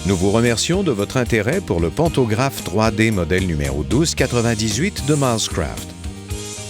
Nous vous remercions de votre intérêt pour le pantographe 3D modèle numéro 1298 de Milescraft.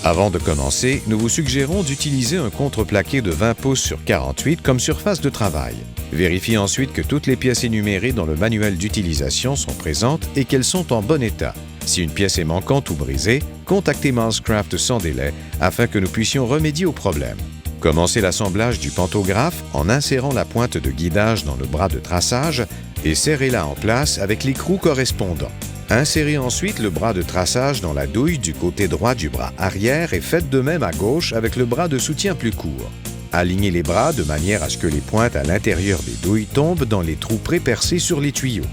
Avant de commencer, nous vous suggérons d'utiliser un contreplaqué de 20 pouces sur 48 comme surface de travail. Vérifiez ensuite que toutes les pièces énumérées dans le manuel d'utilisation sont présentes et qu'elles sont en bon état. Si une pièce est manquante ou brisée, contactez Milescraft sans délai afin que nous puissions remédier au problème. Commencez l'assemblage du pantographe en insérant la pointe de guidage dans le bras de traçage et serrez-la en place avec l'écrou correspondant. Insérez ensuite le bras de traçage dans la douille du côté droit du bras arrière et faites de même à gauche avec le bras de soutien plus court. Alignez les bras de manière à ce que les pointes à l'intérieur des douilles tombent dans les trous pré-percés sur les tuyaux.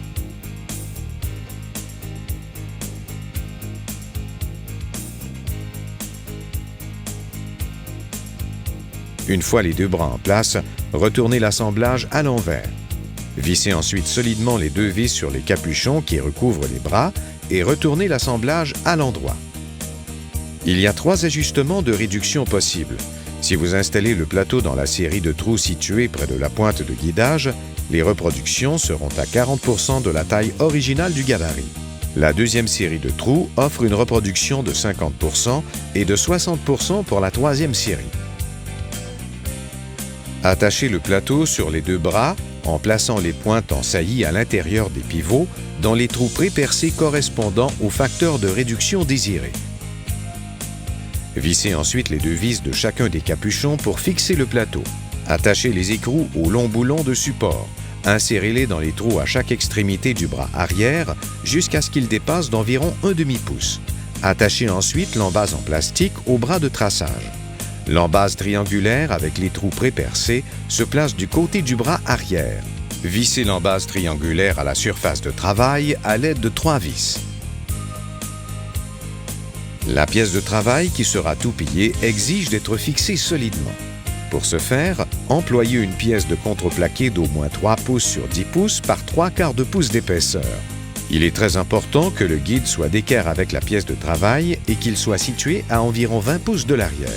Une fois les deux bras en place, retournez l'assemblage à l'envers. Vissez ensuite solidement les deux vis sur les capuchons qui recouvrent les bras et retournez l'assemblage à l'endroit. Il y a 3 ajustements de réduction possibles. Si vous installez le plateau dans la série de trous situés près de la pointe de guidage, les reproductions seront à 40% de la taille originale du gabarit. La deuxième série de trous offre une reproduction de 50% et de 60% pour la troisième série. Attachez le plateau sur les deux bras en plaçant les pointes en saillie à l'intérieur des pivots dans les trous pré-percés correspondant au facteur de réduction désiré. Vissez ensuite les deux vis de chacun des capuchons pour fixer le plateau. Attachez les écrous au long boulon de support. Insérez-les dans les trous à chaque extrémité du bras arrière jusqu'à ce qu'ils dépassent d'environ un demi-pouce. Attachez ensuite l'embase en plastique au bras de traçage. L'embase triangulaire avec les trous pré-percés se place du côté du bras arrière. Vissez l'embase triangulaire à la surface de travail à l'aide de 3 vis. La pièce de travail qui sera toupillée exige d'être fixée solidement. Pour ce faire, employez une pièce de contreplaqué d'au moins 3 pouces sur 10 pouces par 3/4 de pouce d'épaisseur. Il est très important que le guide soit d'équerre avec la pièce de travail et qu'il soit situé à environ 20 pouces de l'arrière.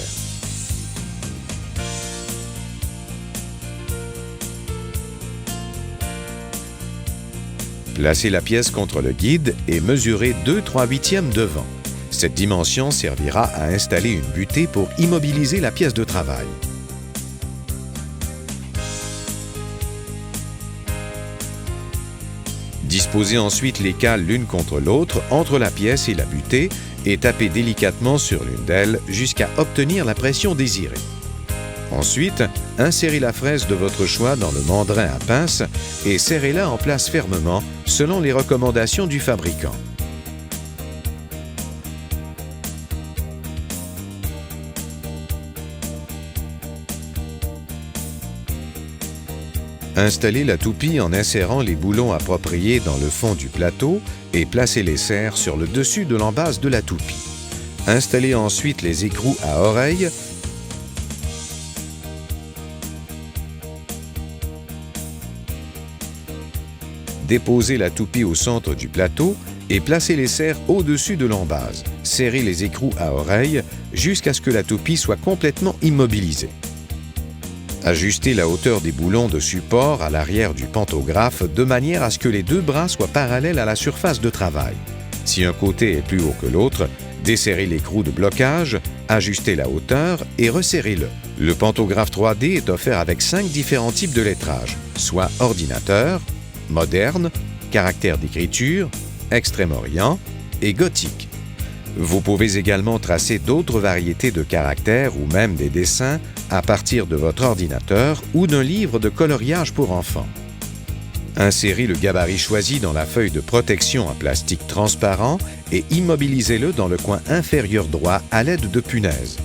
Placez la pièce contre le guide et mesurez 2/3/8 devant. Cette dimension servira à installer une butée pour immobiliser la pièce de travail. Disposez ensuite les cales l'une contre l'autre entre la pièce et la butée et tapez délicatement sur l'une d'elles jusqu'à obtenir la pression désirée. Ensuite, insérez la fraise de votre choix dans le mandrin à pince et serrez-la en place fermement selon les recommandations du fabricant. Installez la toupie en insérant les boulons appropriés dans le fond du plateau et placez les serres sur le dessus de l'embase de la toupie. Installez ensuite les écrous à oreilles Déposez la toupie au centre du plateau et placez les serres au-dessus de l'embase. Serrez les écrous à oreilles jusqu'à ce que la toupie soit complètement immobilisée. Ajustez la hauteur des boulons de support à l'arrière du pantographe de manière à ce que les deux bras soient parallèles à la surface de travail. Si un côté est plus haut que l'autre, desserrez l'écrou de blocage, ajustez la hauteur et resserrez-le. Le pantographe 3D est offert avec 5 différents types de lettrage, soit ordinateur, moderne, caractère d'écriture, Extrême-Orient et gothique. Vous pouvez également tracer d'autres variétés de caractères ou même des dessins à partir de votre ordinateur ou d'un livre de coloriage pour enfants. Insérez le gabarit choisi dans la feuille de protection en plastique transparent et immobilisez-le dans le coin inférieur droit à l'aide de punaises.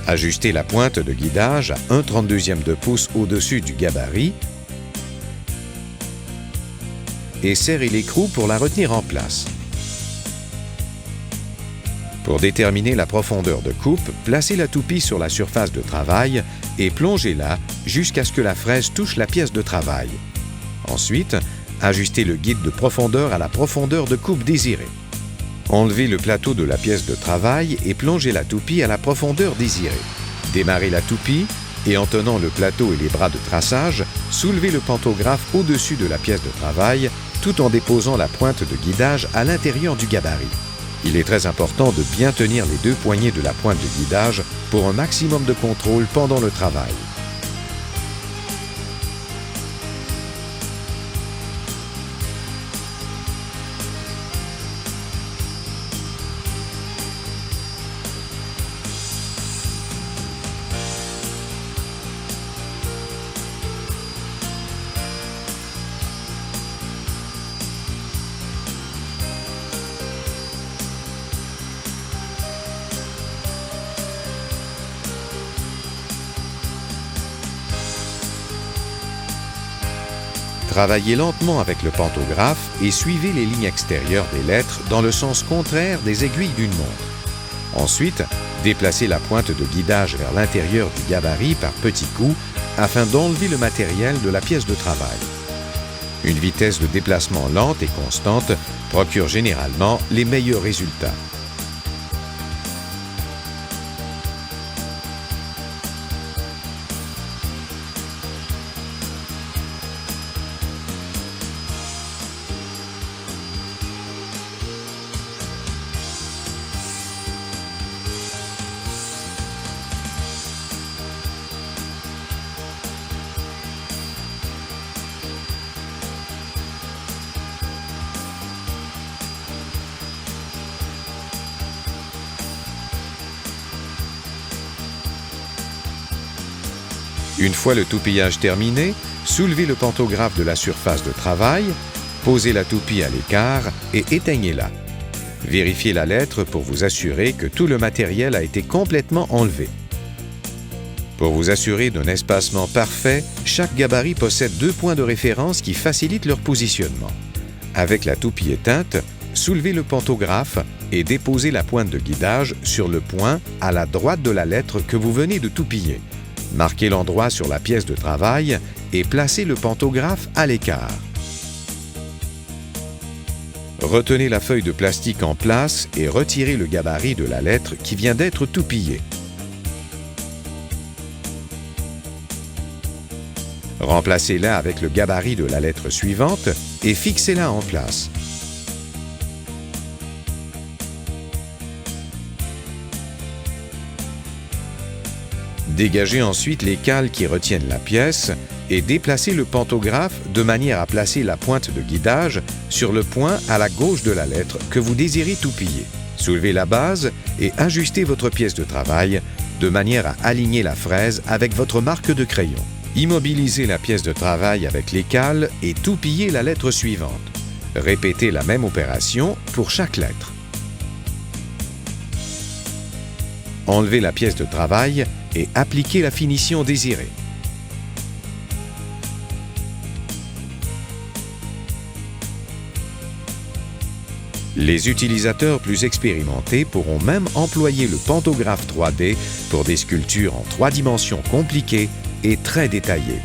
Ajustez la pointe de guidage à 1/32 de pouce au-dessus du gabarit et serrez l'écrou pour la retenir en place. Pour déterminer la profondeur de coupe, placez la toupie sur la surface de travail et plongez-la jusqu'à ce que la fraise touche la pièce de travail. Ensuite, ajustez le guide de profondeur à la profondeur de coupe désirée. Enlevez le plateau de la pièce de travail et plongez la toupie à la profondeur désirée. Démarrez la toupie et en tenant le plateau et les bras de traçage, soulevez le pantographe au-dessus de la pièce de travail tout en déposant la pointe de guidage à l'intérieur du gabarit. Il est très important de bien tenir les deux poignées de la pointe de guidage pour un maximum de contrôle pendant le travail. Travaillez lentement avec le pantographe et suivez les lignes extérieures des lettres dans le sens contraire des aiguilles d'une montre. Ensuite, déplacez la pointe de guidage vers l'intérieur du gabarit par petits coups afin d'enlever le matériel de la pièce de travail. Une vitesse de déplacement lente et constante procure généralement les meilleurs résultats. Une fois le toupillage terminé, soulevez le pantographe de la surface de travail, posez la toupie à l'écart et éteignez-la. Vérifiez la lettre pour vous assurer que tout le matériel a été complètement enlevé. Pour vous assurer d'un espacement parfait, chaque gabarit possède deux points de référence qui facilitent leur positionnement. Avec la toupie éteinte, soulevez le pantographe et déposez la pointe de guidage sur le point à la droite de la lettre que vous venez de toupiller. Marquez l'endroit sur la pièce de travail et placez le pantographe à l'écart. Retenez la feuille de plastique en place et retirez le gabarit de la lettre qui vient d'être toupillée. Remplacez-la avec le gabarit de la lettre suivante et fixez-la en place. Dégagez ensuite les cales qui retiennent la pièce et déplacez le pantographe de manière à placer la pointe de guidage sur le point à la gauche de la lettre que vous désirez toupiller. Soulevez la base et ajustez votre pièce de travail de manière à aligner la fraise avec votre marque de crayon. Immobilisez la pièce de travail avec les cales et toupillez la lettre suivante. Répétez la même opération pour chaque lettre. Enlevez la pièce de travail et appliquez la finition désirée. Les utilisateurs plus expérimentés pourront même employer le pantographe 3D pour des sculptures en 3 dimensions compliquées et très détaillées.